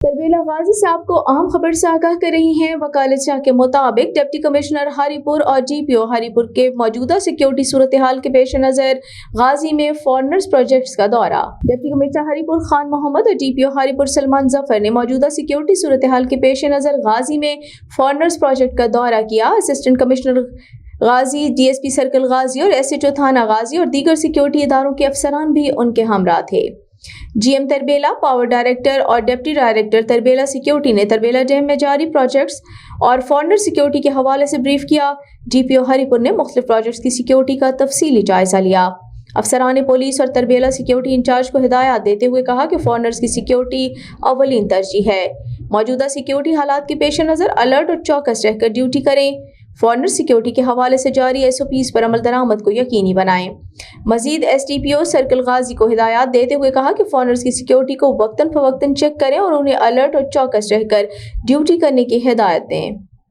तरबेला गाजी साहब को अहम खबर से आगाह कर रही हैं। वकालत शाह के मुताबिक डिप्टी कमिश्नर हरीपुर और DPO हरीपुर के मौजूदा सिक्योरिटी सूरत हाल के पेश नज़र गाजी में फॉरनर्स प्रोजेक्ट्स का दौरा। डिप्टी कमिश्नर हरीपुर खान मोहम्मद और DPO हरीपुर सलमान जफर ने मौजूदा सिक्योरिटी सूरत हाल के पेश नज़र गाजी में फॉरनर्स प्रोजेक्ट का दौरा किया। असिस्टेंट कमिश्नर गाजी, DSP सर्कल गाजी और SHO थाना गाजी और दीगर सिक्योरिटी इदारों के अफसरान भी उनके हमरा थे। GM तरबेला, पावर डायरेक्टर और डिप्टी डायरेक्टर तरबेला सिक्योरिटी ने तरबेला डैम में जारी प्रोजेक्ट्स और फॉरनर सिक्योरिटी के हवाले से ब्रीफ किया। DPO हरीपुर ने मुख्तलिफ प्रोजेक्ट्स की सिक्योरिटी का तफसीली जायजा लिया। अफसरान पुलिस और तरबेला सिक्योरिटी इंचार्ज को हिदायत देते हुए कहा कि फॉरनर्स की सिक्योरिटी अवलीन तरजीह है। मौजूदा सिक्योरिटी हालात के पेश नज़र अलर्ट और चौकस रहकर ड्यूटी करें। फॉरनर सिक्योरिटी के हवाले से जारी SOPs पर अमल दरामद को यकीनी बनाएं। मजीद SDPO सर्कल गाजी को हिदायत देते हुए कहा कि फॉरनर्स की सिक्योरिटी को वक्तन फवक्तन चेक करें और उन्हें अलर्ट और चौकस रहकर ड्यूटी करने की हिदायत दें।